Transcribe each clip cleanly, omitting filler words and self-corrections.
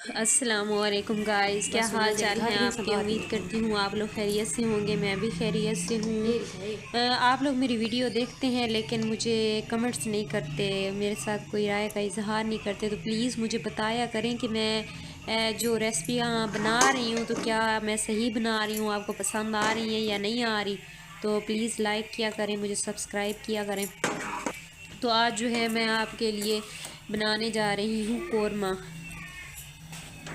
अस्सलाम वालेकुम गाइस, क्या हाल चाल हैं आपके। उम्मीद करती हूँ आप लोग खैरियत से होंगे। मैं भी खैरियत से हूँ। आप लोग मेरी वीडियो देखते हैं लेकिन मुझे कमेंट्स नहीं करते, मेरे साथ कोई राय का इजहार नहीं करते। तो प्लीज़ मुझे बताया करें कि मैं जो रेसिपियाँ बना रही हूँ तो क्या मैं सही बना रही हूँ, आपको पसंद आ रही हैं या नहीं आ रही। तो प्लीज़ लाइक किया करें, मुझे सब्सक्राइब किया करें। तो आज जो है मैं आपके लिए बनाने जा रही हूँ कौरमा।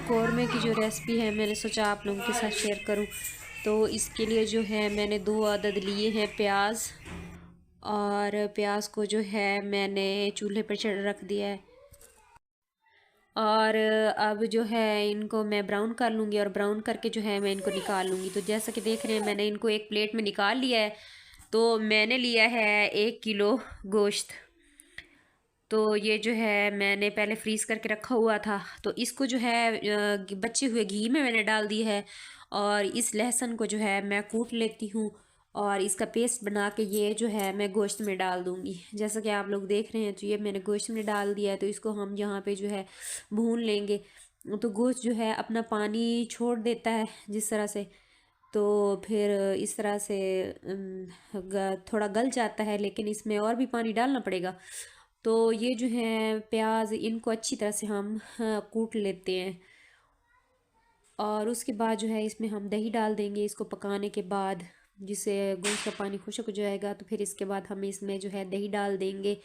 कौरमे की जो रेसिपी है मैंने सोचा आप लोगों के साथ शेयर करूं। तो इसके लिए जो है मैंने 2 अदद लिए हैं प्याज, और प्याज को जो है मैंने चूल्हे पर चढ़ रख दिया है। और अब जो है इनको मैं ब्राउन कर लूँगी, और ब्राउन करके जो है मैं इनको निकाल लूँगी। तो जैसा कि देख रहे हैं मैंने इनको एक प्लेट में निकाल लिया है। तो मैंने लिया है 1 किलो गोश्त। तो ये जो है मैंने पहले फ्रीज़ करके रखा हुआ था, तो इसको जो है बचे हुए घी में मैंने डाल दी है। और इस लहसुन को जो है मैं कूट लेती हूँ, और इसका पेस्ट बना के ये जो है मैं गोश्त में डाल दूँगी। जैसा कि आप लोग देख रहे हैं तो ये मैंने गोश्त में डाल दिया है। तो इसको हम यहाँ पे जो है भून लेंगे। तो गोश्त जो है अपना पानी छोड़ देता है जिस तरह से, तो फिर इस तरह से थोड़ा गल जाता है, लेकिन इसमें और भी पानी डालना पड़ेगा। तो ये जो है प्याज, इनको अच्छी तरह से हम कूट लेते हैं। और उसके बाद जो है इसमें हम दही डाल देंगे इसको पकाने के बाद, जिससे गोश्त का पानी खुश्क हो जाएगा। तो फिर इसके बाद हम इसमें जो है दही डाल देंगे,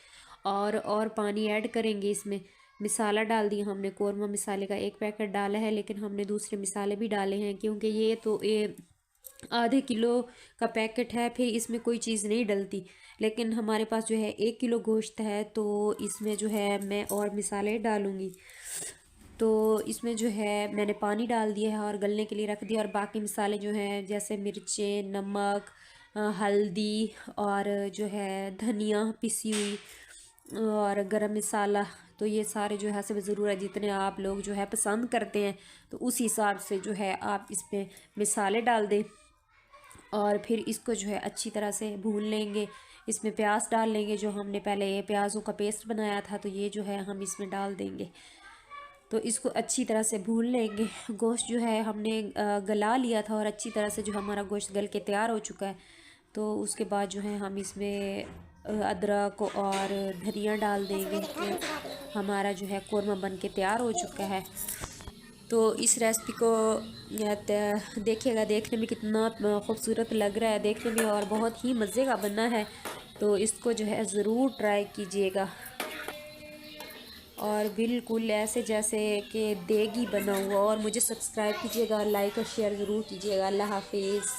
और पानी ऐड करेंगे इसमें। मसाला डाल दिया हमने, कौरमा मसाले का 1 पैकेट डाला है, लेकिन हमने दूसरे मसाले भी डाले हैं क्योंकि ये ½ किलो का पैकेट है, फिर इसमें कोई चीज़ नहीं डलती। लेकिन हमारे पास जो है 1 किलो गोश्त है, तो इसमें जो है मैं और मसाले डालूँगी। तो इसमें जो है मैंने पानी डाल दिया है और गलने के लिए रख दिया। और बाकी मसाले जो हैं जैसे मिर्चें, नमक, हल्दी, और जो है धनिया पिसी हुई, और गरम मसाला, तो ये सारे जो है हस्ब ज़रूरत जितने आप लोग जो है पसंद करते हैं तो उस हिसाब से जो है आप इसमें मसाले डाल दें। और फिर इसको जो है अच्छी तरह से भून लेंगे। इसमें प्याज डाल लेंगे, जो हमने पहले ये प्याज़ों का पेस्ट बनाया था, तो ये जो है हम इसमें डाल देंगे। तो इसको अच्छी तरह से भून लेंगे। गोश्त जो है हमने गला लिया था, और अच्छी तरह से जो हमारा गोश्त गल के तैयार हो चुका है। तो उसके बाद जो है हम इसमें अदरक और धनिया डाल देंगे। तो हमारा जो है कौरमा बन के तैयार हो चुका है। तो इस रेसिपी को देखिएगा, देखने में कितना खूबसूरत लग रहा है देखने में, और बहुत ही मज़े का बना है। तो इसको जो है ज़रूर ट्राई कीजिएगा, और बिल्कुल ऐसे जैसे कि देगी बना हुआ। और मुझे सब्सक्राइब कीजिएगा, लाइक और शेयर ज़रूर कीजिएगा। अल्लाह हाफिज़।